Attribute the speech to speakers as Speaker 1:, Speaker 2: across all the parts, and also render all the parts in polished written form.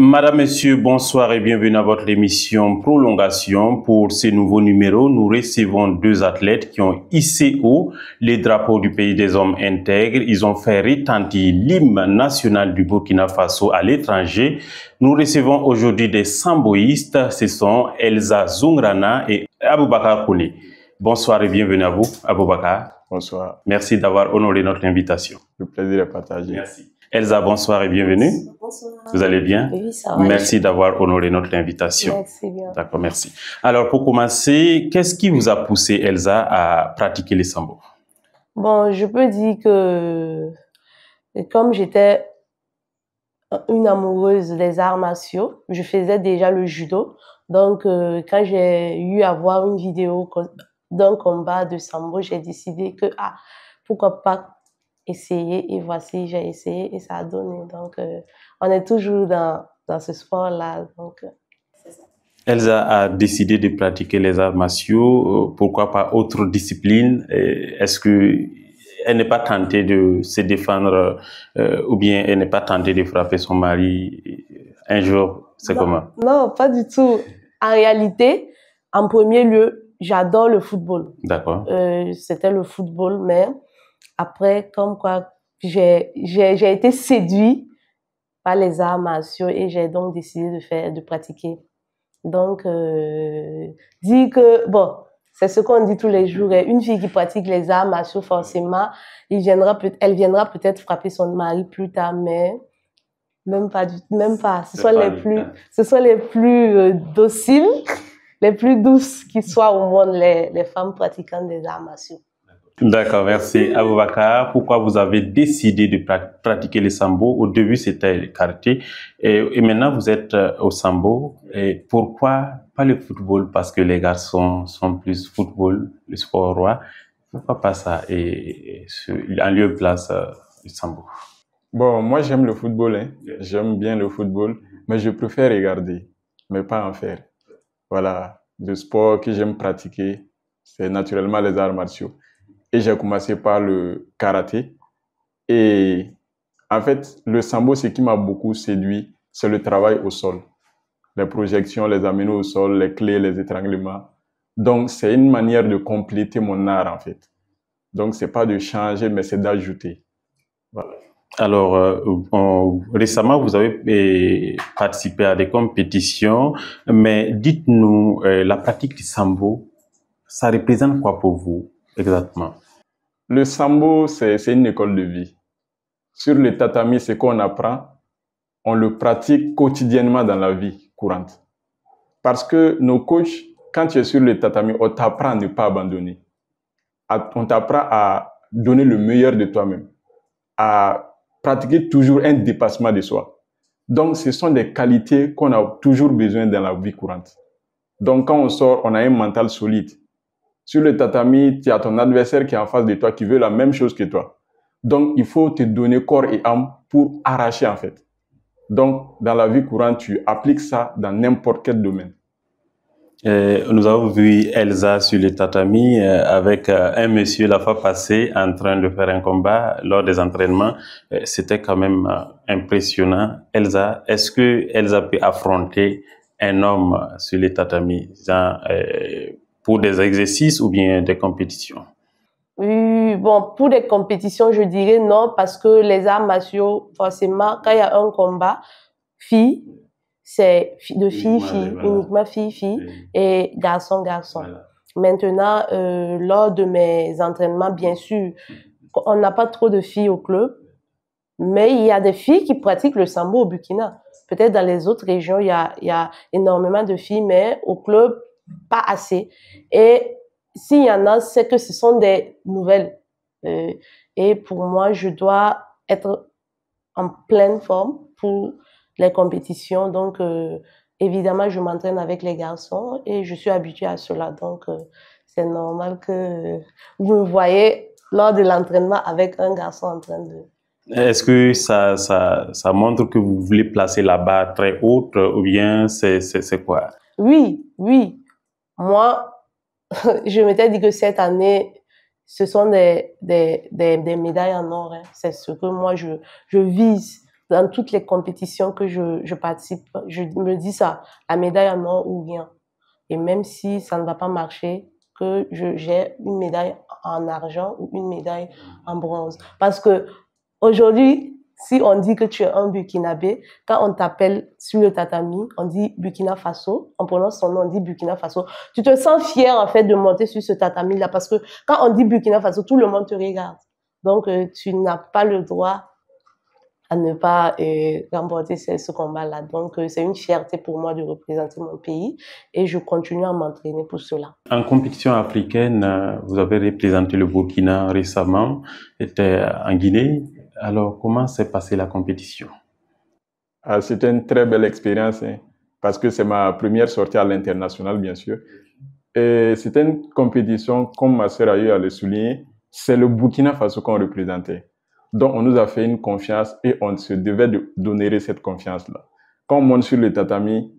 Speaker 1: Madame, Monsieur, bonsoir et bienvenue à votre émission Prolongation. Pour ce nouveau numéro, nous recevons deux athlètes qui ont hissé haut les drapeaux du pays des hommes intègres. Ils ont fait retentir l'hymne national du Burkina Faso à l'étranger. Nous recevons aujourd'hui des samboïstes. Ce sont Elza Zoungrana et Aboubakar Koulé. Bonsoir et bienvenue à vous, Aboubakar.
Speaker 2: Bonsoir.
Speaker 1: Merci d'avoir honoré notre invitation.
Speaker 2: Le plaisir est partagé.
Speaker 1: Merci. Elza, bonsoir et bienvenue.
Speaker 3: Bonsoir.
Speaker 1: Vous allez bien?
Speaker 3: Oui, ça va.
Speaker 1: Merci d'avoir honoré notre invitation.
Speaker 3: Merci bien.
Speaker 1: D'accord, merci. Alors, pour commencer, qu'est-ce qui vous a poussé, Elza, à pratiquer les sambo?
Speaker 3: Bon, je peux dire que comme j'étais une amoureuse des arts martiaux, je faisais déjà le judo. Donc, quand j'ai eu à voir une vidéo d'un combat de sambo, j'ai décidé que, pourquoi pas essayer. Et voici, j'ai essayé et ça a donné. Donc, on est toujours dans ce sport-là. Donc, c'est ça.
Speaker 1: Elza a décidé de pratiquer les arts martiaux. Pourquoi pas autre discipline? Est-ce que elle n'est pas tentée de se défendre ou bien elle n'est pas tentée de frapper son mari un jour? C'est comment?
Speaker 3: Non, pas du tout. En réalité, en premier lieu, j'adore le football.
Speaker 1: D'accord.
Speaker 3: C'était le football, mais après, comme quoi, j'ai été séduite par les arts martiaux et j'ai donc décidé de pratiquer. Donc, dire que, bon, c'est ce qu'on dit tous les jours, une fille qui pratique les arts martiaux, forcément, elle viendra peut-être frapper son mari plus tard, mais même pas. Ce sont les plus dociles, les plus douces qui soient au monde, les femmes pratiquantes des arts martiaux.
Speaker 1: D'accord, merci. Aboubakar, pourquoi vous avez décidé de pratiquer le sambo? Au début, c'était le karaté et maintenant vous êtes au sambo. Et pourquoi pas le football? Parce que les garçons sont plus football, le sport roi. Pourquoi pas ça et en lieu de place du sambo?
Speaker 2: Bon, moi j'aime le football, hein. J'aime bien le football, mais je préfère regarder, mais pas en faire. Voilà, le sport que j'aime pratiquer, c'est naturellement les arts martiaux. Et j'ai commencé par le karaté. Et en fait, le sambo, ce qui m'a beaucoup séduit, c'est le travail au sol. Les projections, les amener au sol, les clés, les étranglements. Donc, c'est une manière de compléter mon art, en fait. Donc, c'est pas de changer, mais c'est d'ajouter. Voilà.
Speaker 1: Alors, récemment, vous avez participé à des compétitions, mais dites-nous, la pratique du sambo, ça représente quoi pour vous exactement?
Speaker 2: Le sambo, c'est une école de vie. Sur le tatami, ce qu'on apprend, on le pratique quotidiennement dans la vie courante. Parce que nos coachs, quand tu es sur le tatami, on t'apprend à ne pas abandonner. On t'apprend à donner le meilleur de toi-même, à pratiquer toujours un dépassement de soi. Donc, ce sont des qualités qu'on a toujours besoin dans la vie courante. Donc, quand on sort, on a un mental solide. Sur le tatami, tu as ton adversaire qui est en face de toi, qui veut la même chose que toi. Donc, il faut te donner corps et âme pour arracher, en fait. Donc, dans la vie courante, tu appliques ça dans n'importe quel domaine.
Speaker 1: Nous avons vu Elza sur le tatami avec un monsieur la fois passée en train de faire un combat lors des entraînements. C'était quand même impressionnant. Elza, est-ce que Elza peut affronter un homme sur le tatami pour des exercices ou bien des compétitions?
Speaker 3: Oui, bon, pour des compétitions, je dirais non, parce que les arts martiaux, forcément, quand il y a un combat, fille, c'est de fille-fille, uniquement fille-fille, et garçon-garçon. Voilà. Maintenant, lors de mes entraînements, bien sûr, on n'a pas trop de filles au club, mais il y a des filles qui pratiquent le sambo au Burkina. Peut-être dans les autres régions, il y a énormément de filles, mais au club, pas assez. Et s'il y en a, c'est que ce sont des nouvelles. Et pour moi, je dois être en pleine forme pour les compétitions. Donc, évidemment, je m'entraîne avec les garçons et je suis habituée à cela. Donc, c'est normal que vous me voyez lors de l'entraînement avec un garçon en train de...
Speaker 1: Est-ce que ça montre que vous voulez placer la barre très haute ou bien c'est quoi?
Speaker 3: Oui. Moi, je m'étais dit que cette année, ce sont des médailles en or. Hein. C'est ce que moi, je vise dans toutes les compétitions que je participe, je me dis ça, la médaille en or ou rien. Et même si ça ne va pas marcher, que j'ai une médaille en argent ou une médaille en bronze. Parce que aujourd'hui, si on dit que tu es un Burkinabé, quand on t'appelle sur le tatami, on dit Burkina Faso, on prononce son nom, on dit Burkina Faso. Tu te sens fier en fait de monter sur ce tatami-là parce que quand on dit Burkina Faso, tout le monde te regarde. Donc tu n'as pas le droit à ne pas remporter ce combat-là. Donc, c'est une fierté pour moi de représenter mon pays et je continue à m'entraîner pour cela.
Speaker 1: En compétition africaine, vous avez représenté le Burkina récemment, c'était en Guinée. Alors, comment s'est passée la compétition?
Speaker 2: C'était une très belle expérience, hein, parce que c'est ma première sortie à l'international, bien sûr. Et c'était une compétition, comme ma sœur a eu à le souligner, c'est le Burkina Faso qu'on représentait. Donc, on nous a fait une confiance et on se devait d'honorer cette confiance-là. Quand on monte sur le tatami,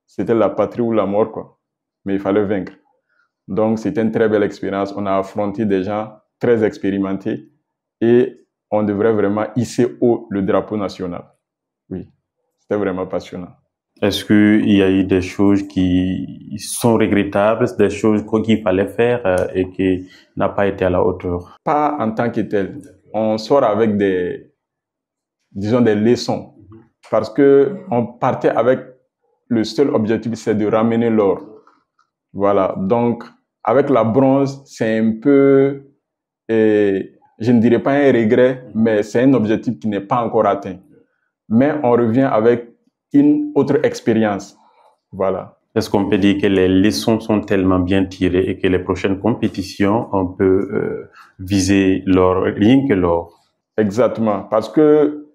Speaker 2: c'était la patrie ou la mort, quoi. Mais il fallait vaincre. Donc, c'était une très belle expérience. On a affronté des gens très expérimentés et on devrait vraiment hisser haut le drapeau national. Oui, c'était vraiment passionnant.
Speaker 1: Est-ce qu'il y a eu des choses qui sont regrettables, des choses qu'il fallait faire et qui n'ont pas été à la hauteur?
Speaker 2: Pas en tant que tel. On sort avec des leçons. Parce que on partait avec le seul objectif, c'est de ramener l'or. Voilà. Donc, avec la bronze, c'est un peu, je ne dirais pas un regret, mais c'est un objectif qui n'est pas encore atteint. Mais on revient avec une autre expérience. Voilà.
Speaker 1: Est-ce qu'on peut dire que les leçons sont tellement bien tirées et que les prochaines compétitions, on peut viser l'or, rien que l'or?
Speaker 2: Exactement. Parce que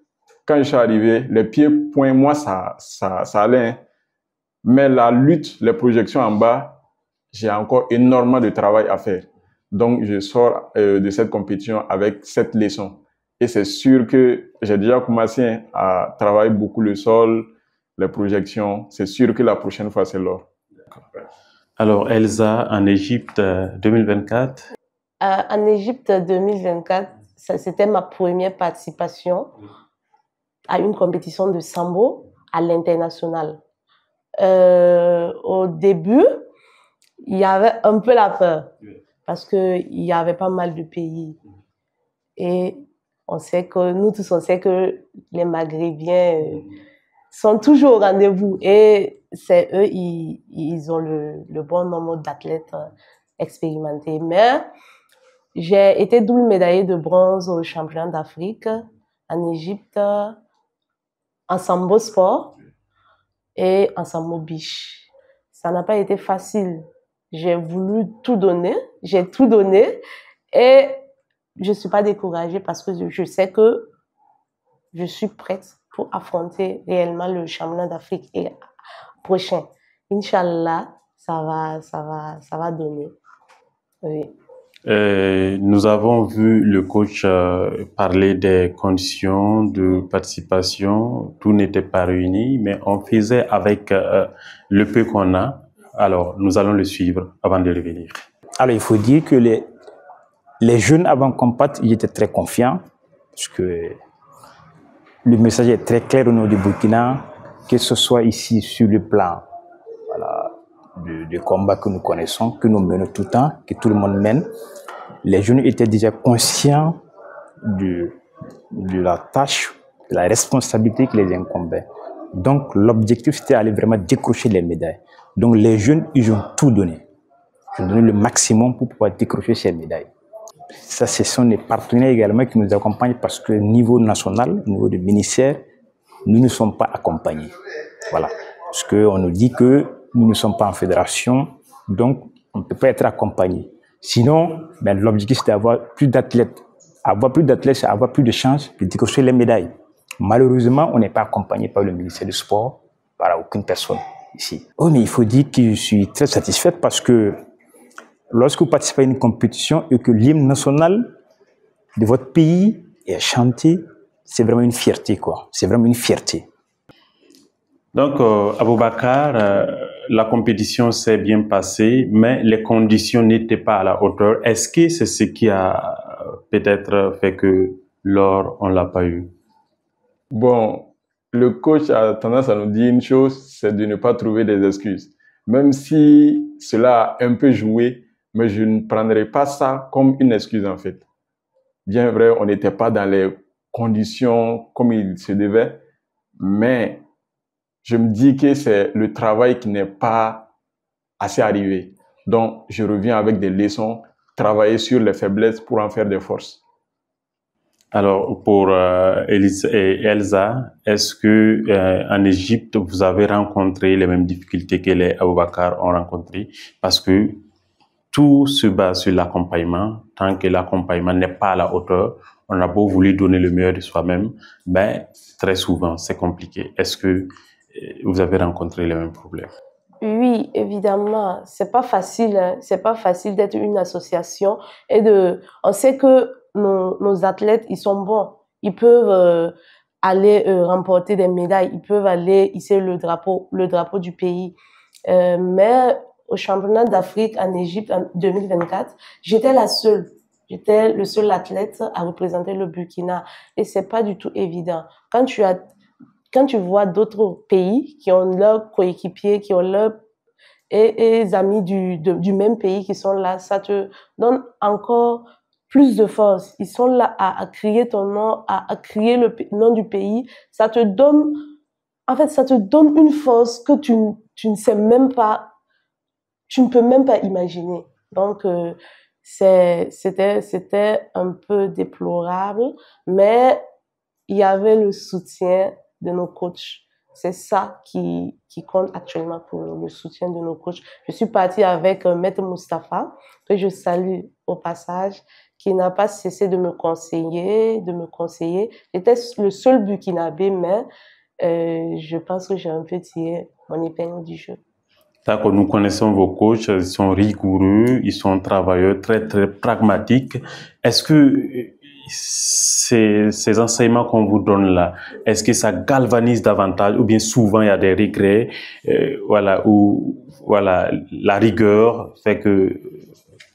Speaker 2: quand je suis arrivé, les pieds-points, moi, ça allait. Hein. Mais la lutte, les projections en bas, j'ai encore énormément de travail à faire. Donc, je sors de cette compétition avec cette leçon. Et c'est sûr que j'ai déjà commencé à travailler beaucoup le sol, les projections. C'est sûr que la prochaine fois, c'est l'or.
Speaker 1: Alors, Elsa, en Égypte 2024?
Speaker 3: En Égypte 2024, c'était ma première participation à une compétition de sambo à l'international. Au début, il y avait un peu la peur parce qu'il y avait pas mal de pays. Et on sait que, nous tous, on sait que les Maghrébiens sont toujours au rendez-vous. Et c'est eux, ils ont le bon nombre d'athlètes expérimentés. Mais j'ai été double médaillée de bronze au championnat d'Afrique en Égypte, en sambo sport et en sambo beach. Ça n'a pas été facile. J'ai voulu tout donner, j'ai tout donné et je ne suis pas découragée parce que je sais que je suis prête pour affronter réellement le championnat d'Afrique prochain. Inch'Allah, ça va donner. Oui.
Speaker 1: Nous avons vu le coach parler des conditions de participation. Tout n'était pas réuni, mais on faisait avec le peu qu'on a. Alors, nous allons le suivre avant de revenir.
Speaker 4: Alors, il faut dire que les jeunes avant qu'on parte, ils étaient très confiants parce que le message est très clair au niveau du Burkina, que ce soit ici sur le plan de combat que nous connaissons, que nous menons tout le temps, que tout le monde mène. Les jeunes étaient déjà conscients de la tâche, de la responsabilité qui les incombait. Donc, l'objectif, c'était d'aller vraiment décrocher les médailles. Donc, les jeunes, ils ont tout donné. Ils ont donné le maximum pour pouvoir décrocher ces médailles. Ça, ce sont les partenaires également qui nous accompagnent parce que au niveau national, au niveau du ministère, nous ne sommes pas accompagnés. Voilà. Parce qu'on nous dit que nous ne sommes pas en fédération, donc on ne peut pas être accompagné. Sinon, l'objectif, c'est d'avoir plus d'athlètes. Avoir plus d'athlètes, c'est avoir plus de chances de décrocher les médailles. Malheureusement, on n'est pas accompagné par le ministère du Sport, par aucune personne ici. Oh, mais il faut dire que je suis très satisfaite parce que lorsque vous participez à une compétition et que l'hymne national de votre pays est chanté, c'est vraiment une fierté, quoi. C'est vraiment une fierté.
Speaker 1: Donc, Aboubacar, la compétition s'est bien passée, mais les conditions n'étaient pas à la hauteur. Est-ce que c'est ce qui a peut-être fait que l'or, on l'a pas eu?
Speaker 2: Bon, le coach a tendance à nous dire une chose, c'est de ne pas trouver des excuses. Même si cela a un peu joué, mais je ne prendrai pas ça comme une excuse en fait. Bien vrai, on n'était pas dans les conditions comme il se devait, mais je me dis que c'est le travail qui n'est pas assez arrivé. Donc, je reviens avec des leçons, travailler sur les faiblesses pour en faire des forces.
Speaker 1: Alors, pour Elsa, est-ce que en Égypte, vous avez rencontré les mêmes difficultés que les Aboubakar ont rencontrées? Parce que tout se base sur l'accompagnement. Tant que l'accompagnement n'est pas à la hauteur, on a beau vouloir donner le meilleur de soi-même, ben, très souvent, c'est compliqué. Est-ce que vous avez rencontré les mêmes problèmes?
Speaker 3: Oui, évidemment, c'est pas facile, hein. C'est pas facile d'être une association on sait que nos athlètes, ils sont bons. Ils peuvent aller remporter des médailles, ils peuvent aller hisser le drapeau du pays. Mais au championnat d'Afrique en Égypte en 2024, j'étais la seule. J'étais le seul athlète à représenter le Burkina et c'est pas du tout évident. Quand tu vois d'autres pays qui ont leurs coéquipiers, qui ont leurs et amis du même pays qui sont là, ça te donne encore plus de force. Ils sont là à crier ton nom, à crier le nom du pays. Ça te donne une force que tu ne sais même pas, tu ne peux même pas imaginer. Donc, c'était un peu déplorable, mais il y avait le soutien de nos coachs. C'est ça qui compte actuellement pour nous, le soutien de nos coachs. Je suis partie avec Maître Moustapha, que je salue au passage, qui n'a pas cessé de me conseiller. J'étais le seul Burkinabé, mais je pense que j'ai un peu tiré mon épingle du jeu.
Speaker 1: D'accord, nous connaissons vos coachs, ils sont rigoureux, ils sont travailleurs, très, très pragmatiques. Est-ce que ces enseignements qu'on vous donne là, est-ce que ça galvanise davantage ou bien souvent il y a des regrets, la rigueur fait que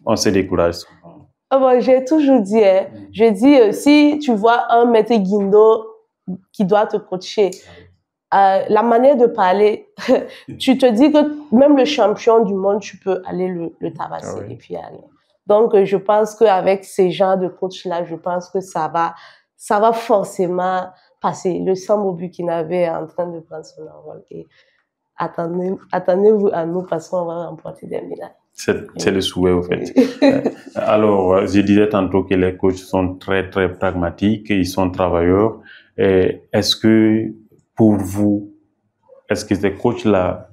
Speaker 1: on se décourage?
Speaker 3: Bon, j'ai toujours dit, je dis, si tu vois un maître Guindo qui doit te coacher, la manière de parler, tu te dis que même le champion du monde, tu peux aller le tabasser et puis aller. Donc, je pense qu'avec ces genres de coachs-là, je pense que ça va forcément passer. Le Sambo Burkinabé est en train de prendre son envol et attendez-vous à nous parce qu'on va remporter des médailles.
Speaker 1: C'est le souhait, au fait. Alors, je disais tantôt que les coachs sont très, très pragmatiques, ils sont travailleurs. Est-ce que, pour vous, est-ce que ces coachs-là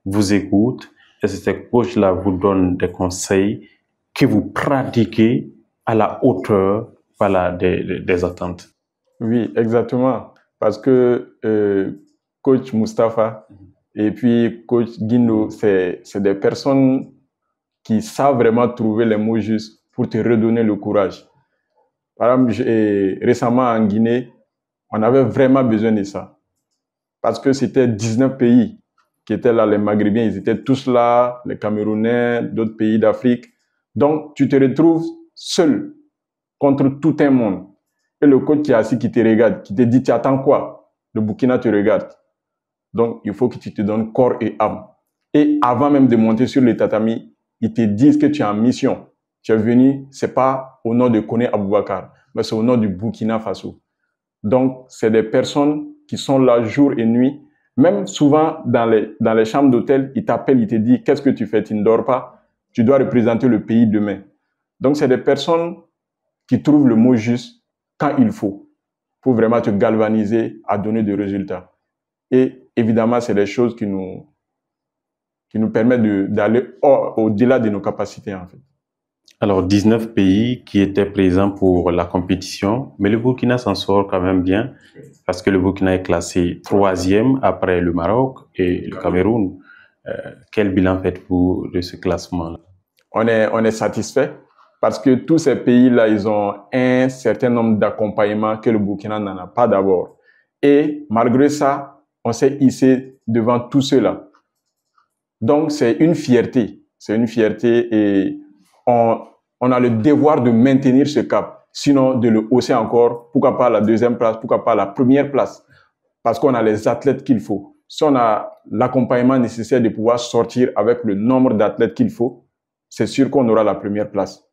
Speaker 1: vous écoutent? Est-ce que ces coachs-là vous donnent des conseils que vous pratiquez à la hauteur, des attentes?
Speaker 2: Oui, exactement. Parce que coach Moustapha et puis coach Guindo, c'est des personnes qui savent vraiment trouver les mots justes pour te redonner le courage. Par exemple, récemment en Guinée, on avait vraiment besoin de ça. Parce que c'était 19 pays qui étaient là, les Maghrébins, ils étaient tous là, les Camerounais, d'autres pays d'Afrique. Donc, tu te retrouves seul contre tout un monde. Et le coach qui est assis, qui te regarde, qui te dit, tu attends quoi? Le Burkina te regarde. Donc, il faut que tu te donnes corps et âme. Et avant même de monter sur le tatami, ils te disent que tu es en mission. Tu es venu, c'est pas au nom de Koné Aboubakar, mais c'est au nom du Burkina Faso. Donc, c'est des personnes qui sont là jour et nuit. Même souvent, dans les chambres d'hôtel, ils t'appellent, ils te disent, qu'est-ce que tu fais? Tu ne dors pas? Tu dois représenter le pays demain. Donc, c'est des personnes qui trouvent le mot juste quand il faut, pour vraiment te galvaniser à donner des résultats. Et évidemment, c'est des choses qui nous permettent d'aller au-delà de nos capacités, en fait.
Speaker 1: Alors, 19 pays qui étaient présents pour la compétition, mais le Burkina s'en sort quand même bien, parce que le Burkina est classé 3e après le Maroc et le Cameroun. Quel bilan faites-vous de ce classement-là?
Speaker 2: On est satisfait, parce que tous ces pays-là, ils ont un certain nombre d'accompagnements que le Burkina n'en a pas d'abord. Et malgré ça, on s'est hissé devant tous ceux-là. Donc, c'est une fierté. C'est une fierté et on a le devoir de maintenir ce cap. Sinon, de le hausser encore, pourquoi pas la 2e place, pourquoi pas la 1re place. parce qu'on a les athlètes qu'il faut. Si on a l'accompagnement nécessaire de pouvoir sortir avec le nombre d'athlètes qu'il faut, c'est sûr qu'on aura la première place.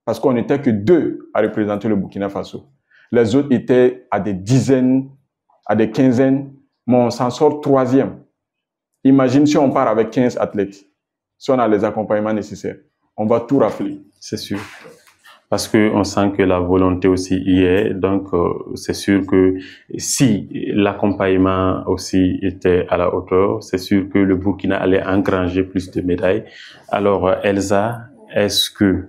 Speaker 2: Parce qu'on n'était que 2 à représenter le Burkina Faso. Les autres étaient à des dizaines, à des quinzaines, mais on s'en sort 3e. Imagine si on part avec 15 athlètes, si on a les accompagnements nécessaires, on va tout rafler.
Speaker 1: C'est sûr. Parce qu'on sent que la volonté aussi y est. Donc, c'est sûr que si l'accompagnement aussi était à la hauteur, c'est sûr que le Burkina allait engranger plus de médailles. Alors, Elsa, est-ce que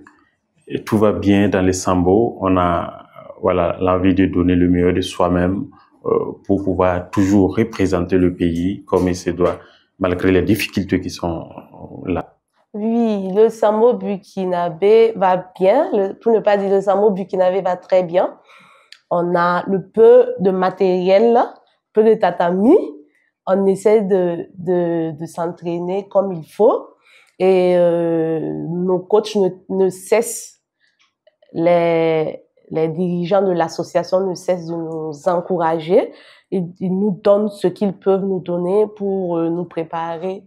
Speaker 1: tout va bien dans les Sambo? On a l'envie de donner le meilleur de soi-même pour pouvoir toujours représenter le pays comme il se doit, malgré les difficultés qui sont là.
Speaker 3: Oui, le Sambo burkinabé va bien, pour ne pas dire le Sambo burkinabé va très bien. On a le peu de matériel, peu de tatami. On essaie de s'entraîner comme il faut. Et nos coachs ne cessent, les dirigeants de l'association ne cessent de nous encourager. Ils nous donnent ce qu'ils peuvent nous donner pour nous préparer.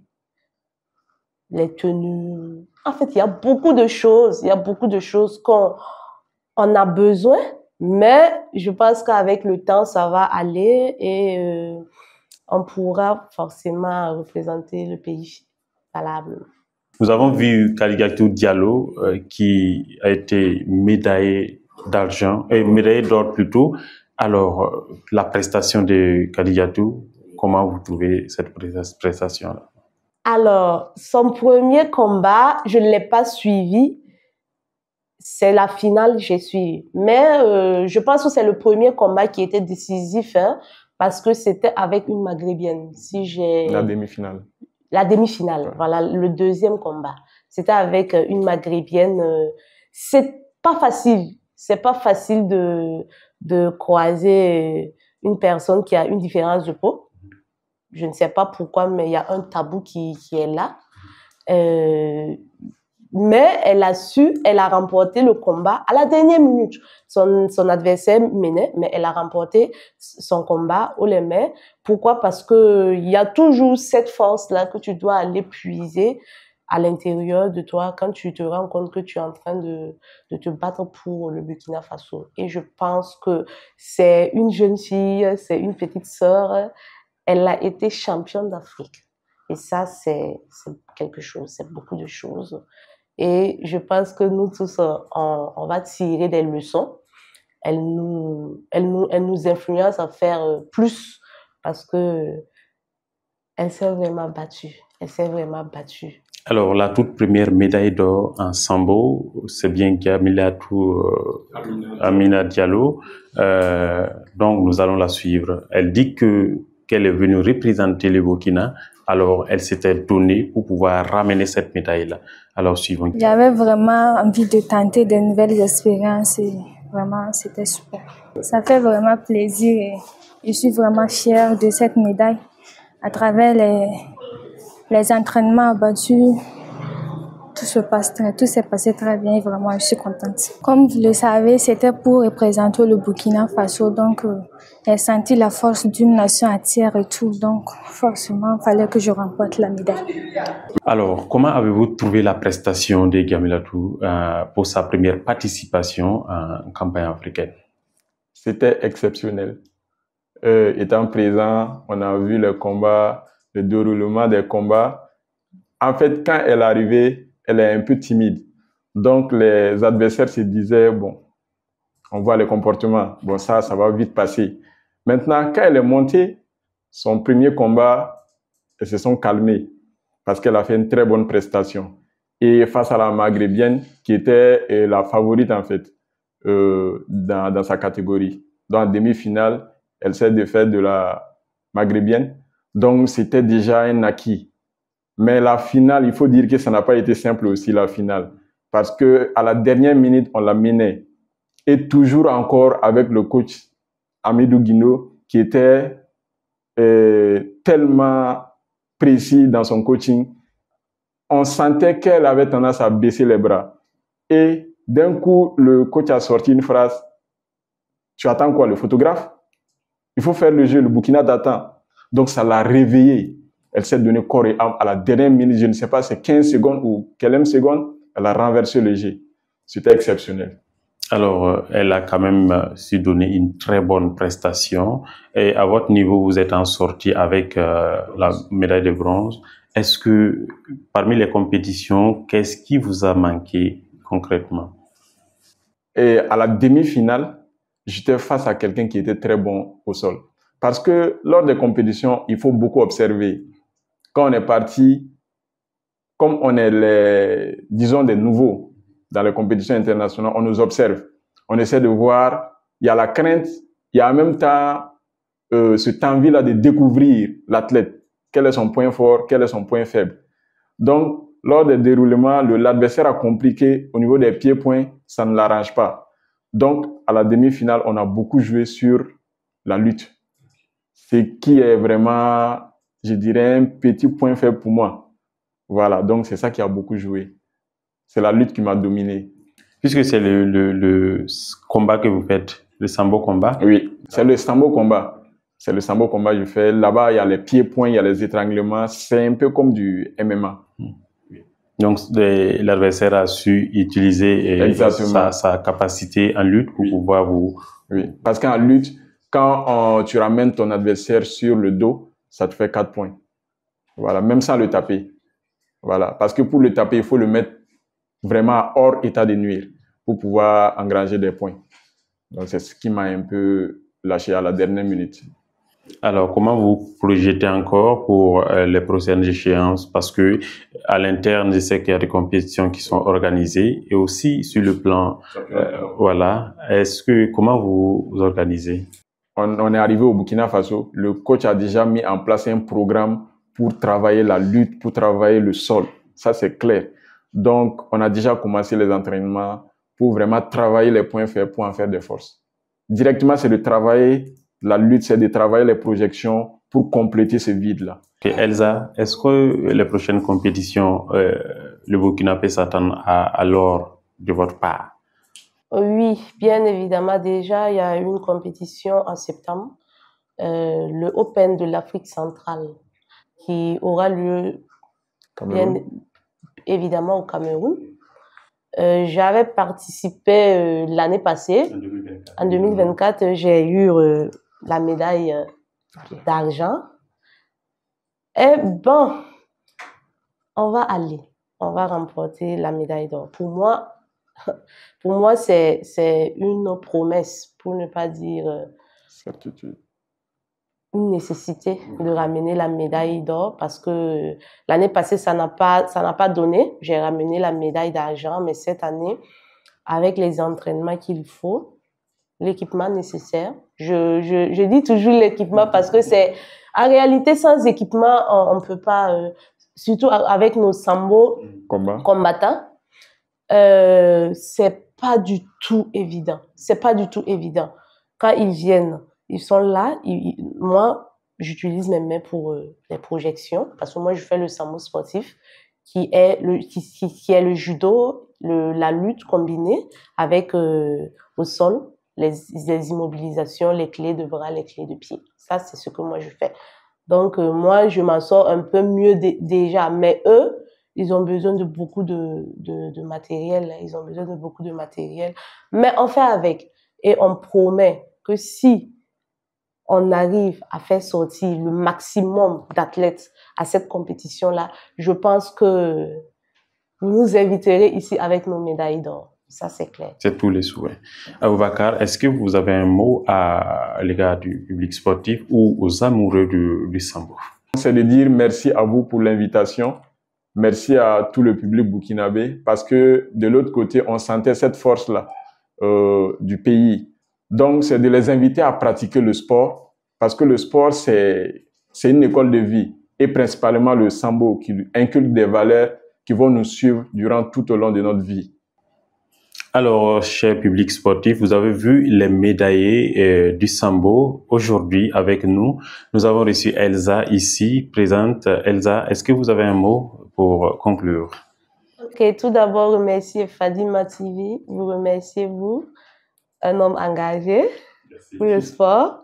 Speaker 3: Les tenues. En fait, il y a beaucoup de choses. Il y a beaucoup de choses qu'on a besoin, mais je pense qu'avec le temps, ça va aller et on pourra forcément représenter le pays valablement.
Speaker 1: Nous avons vu Kaligatou Diallo qui a été médaillé d'argent, médaillé d'or plutôt. Alors, la prestation de Kaligatou, comment vous trouvez cette prestation-là?
Speaker 3: Alors, son premier combat, je ne l'ai pas suivi. C'est la finale, j'ai suivi. Mais je pense que c'est le premier combat qui était décisif, hein, parce que c'était avec une Maghrébienne.
Speaker 2: La demi-finale.
Speaker 3: La demi-finale, voilà, le deuxième combat. C'était avec une Maghrébienne. C'est pas facile. C'est pas facile de croiser une personne qui a une différence de peau. Je ne sais pas pourquoi, mais il y a un tabou qui est là. Mais elle a remporté le combat à la dernière minute. Son adversaire menait, mais elle a remporté son combat haut les mains. Pourquoi? Parce que il y a toujours cette force-là que tu dois aller puiser à l'intérieur de toi quand tu te rends compte que tu es en train de te battre pour le Burkina Faso. Et je pense que c'est une jeune fille, c'est une petite sœur. Elle a été championne d'Afrique. Et ça, c'est quelque chose, c'est beaucoup de choses. Et je pense que nous tous, on va tirer des leçons. Elle nous influence à faire plus parce que elle s'est vraiment battue. Elle s'est vraiment battue.
Speaker 1: Alors, la toute première médaille d'or en sambo, c'est bien Amina Diallo. Donc, nous allons la suivre. Elle dit qu'elle est venue représenter le Burkina. Alors, elle s'était donnée pour pouvoir ramener cette médaille-là. Alors, suivons.
Speaker 5: J'avais vraiment envie de tenter de nouvelles expériences et vraiment, c'était super. Ça fait vraiment plaisir et je suis vraiment fière de cette médaille. À travers les entraînements abattus, tout s'est passé très bien et vraiment, je suis contente. Comme vous le savez, c'était pour représenter le Burkina Faso, donc j'ai senti la force d'une nation entière et tout, donc forcément, il fallait que je remporte la médaille.
Speaker 1: Alors, comment avez-vous trouvé la prestation de Gamilatou pour sa première participation en campagne africaine?
Speaker 2: C'était exceptionnel. Étant présent, on a vu le combat, le déroulement des combats. En fait, quand elle est arrivée, elle est un peu timide. Donc, les adversaires se disaient, bon, on voit les comportements. Bon, ça va vite passer. Maintenant, quand elle est montée, son premier combat, elles se sont calmées parce qu'elle a fait une très bonne prestation. Et face à la Maghrébienne, qui était la favorite, en fait, dans sa catégorie. Dans la demi-finale, elle s'est défaite de la Maghrébienne. Donc, c'était déjà un acquis. Mais la finale, il faut dire que ça n'a pas été simple aussi, la finale. Parce que à la dernière minute, on la menait. Et toujours encore avec le coach Amidou Guino, qui était tellement précis dans son coaching. On sentait qu'elle avait tendance à baisser les bras. Et d'un coup, le coach a sorti une phrase. Tu attends quoi, le photographe? Il faut faire le jeu, le Burkina t'attend. Donc, ça l'a réveillée. Elle s'est donnée corps et âme à la dernière minute, je ne sais pas, c'est 15 secondes ou quelle seconde, elle a renversé le jeu. C'était exceptionnel.
Speaker 1: Alors, elle a quand même su donner une très bonne prestation. Et à votre niveau, vous êtes en sortie avec la médaille de bronze. Est-ce que, parmi les compétitions, qu'est-ce qui vous a manqué concrètement?
Speaker 2: Et à la demi-finale, j'étais face à quelqu'un qui était très bon au sol. Parce que lors des compétitions, il faut beaucoup observer. Quand on est parti, comme on est disons des nouveaux dans les compétitions internationales, on nous observe. On essaie de voir, il y a la crainte, il y a en même temps cette envie-là de découvrir l'athlète. Quel est son point fort, quel est son point faible. Donc, lors des déroulements, l'adversaire a compliqué au niveau des pieds-points, ça ne l'arrange pas. Donc, à la demi-finale, on a beaucoup joué sur la lutte. Ce qui est vraiment, je dirais, un petit point faible pour moi. Voilà, donc c'est ça qui a beaucoup joué. C'est la lutte qui m'a dominé.
Speaker 1: Puisque c'est le combat que vous faites, le sambo combat?
Speaker 2: Oui, c'est le sambo combat. C'est le sambo combat que je fais. Là-bas, il y a les pieds-points, il y a les étranglements. C'est un peu comme du MMA.
Speaker 1: Donc, l'adversaire a su utiliser sa capacité en lutte pour pouvoir vous...
Speaker 2: Oui, parce qu'en lutte, quand tu ramènes ton adversaire sur le dos, ça te fait 4 points. Voilà, même sans le taper. Voilà, parce que pour le taper, il faut le mettre vraiment hors état de nuire pour pouvoir engranger des points. Donc, c'est ce qui m'a un peu lâché à la dernière minute.
Speaker 1: Alors, comment vous projetez encore pour les prochaines échéances? Parce que à l'interne, je sais qu'il y a des compétitions qui sont organisées et aussi sur le plan, voilà. Comment vous organisez?
Speaker 2: On est arrivé au Burkina Faso. Le coach a déjà mis en place un programme pour travailler la lutte, pour travailler le sol. Ça, c'est clair. Donc, on a déjà commencé les entraînements pour vraiment travailler les points faibles pour en faire des forces. Directement, c'est de travailler la lutte, c'est de travailler les projections pour compléter ce vide-là.
Speaker 1: Okay, Elsa, est-ce que les prochaines compétitions, le Burkina peut s'attendre à l'or de votre part?
Speaker 3: Oui, bien évidemment. Déjà, il y a une compétition en septembre, le Open de l'Afrique centrale, qui aura lieu bien évidemment au Cameroun. J'avais participé l'année passée. En 2024, j'ai eu la médaille d'argent. Et bon, on va remporter la médaille d'or. Pour moi, c'est une promesse, pour ne pas dire
Speaker 2: certitude,
Speaker 3: une nécessité de ramener la médaille d'or, parce que l'année passée, ça n'a pas donné. J'ai ramené la médaille d'argent, mais cette année, avec les entraînements qu'il faut, l'équipement nécessaire, je dis toujours l'équipement parce que c'est, en réalité, sans équipement, on peut pas, surtout avec nos sambo combattants, c'est pas du tout évident. C'est pas du tout évident. Quand ils viennent, ils sont là. Moi, j'utilise mes mains pour les projections, parce que moi, je fais le sambo sportif, qui est le judo, la lutte combinée avec au sol, les immobilisations, les clés de bras, les clés de pied. Ça, c'est ce que moi, je fais. Donc, moi, je m'en sors un peu mieux déjà. Mais eux, ils ont besoin de beaucoup de matériel. Ils ont besoin de beaucoup de matériel. Mais on fait avec. Et on promet que si on arrive à faire sortir le maximum d'athlètes à cette compétition-là, je pense que vous nous inviterez ici avec nos médailles d'or. Ça, c'est clair.
Speaker 1: C'est tous les souhaits. Aboubacar, est-ce que vous avez un mot à l'égard du public sportif ou aux amoureux du sambo?
Speaker 2: C'est de dire merci à vous pour l'invitation. Merci à tout le public burkinabé, parce que de l'autre côté, on sentait cette force-là du pays. Donc, c'est de les inviter à pratiquer le sport, parce que le sport, c'est une école de vie, et principalement le sambo qui inculque des valeurs qui vont nous suivre durant tout au long de notre vie.
Speaker 1: Alors, cher public sportif, vous avez vu les médaillés du sambo aujourd'hui avec nous. Nous avons reçu Elsa ici, présente. Elsa, est-ce que vous avez un mot pour conclure?
Speaker 3: Ok, tout d'abord, remercier Fadima TV, vous remerciez vous, un homme engagé pour le sport.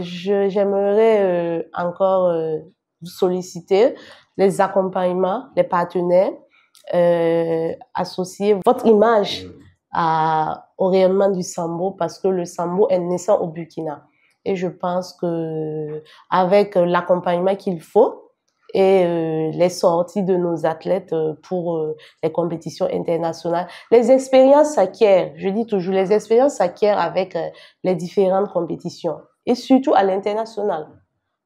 Speaker 3: J'aimerais encore vous solliciter les accompagnements, les partenaires, associer votre image au rayonnement du Sambo, parce que le Sambo est naissant au Burkina. Et je pense que avec l'accompagnement qu'il faut et les sorties de nos athlètes pour les compétitions internationales, les expériences s'acquièrent. Je dis toujours, les expériences s'acquièrent avec les différentes compétitions et surtout à l'international.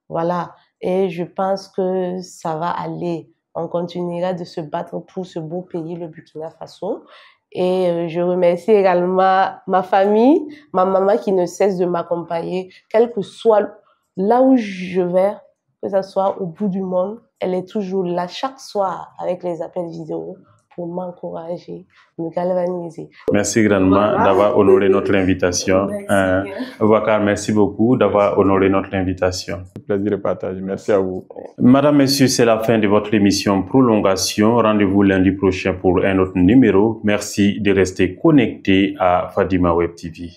Speaker 3: Voilà. Et je pense que ça va aller. On continuera de se battre pour ce beau pays, le Burkina Faso. Et je remercie également ma famille, ma maman qui ne cesse de m'accompagner, quel que soit là où je vais, que ce soit au bout du monde, elle est toujours là chaque soir avec les appels vidéo pour m'encourager, me galvaniser.
Speaker 1: Merci grandement d'avoir honoré notre invitation. Boubacar, merci beaucoup d'avoir honoré notre invitation.
Speaker 2: Le plaisir est partagé. Merci à vous.
Speaker 1: Madame, Messieurs, c'est la fin de votre émission Prolongation. Rendez-vous lundi prochain pour un autre numéro. Merci de rester connecté à Fadima Web TV.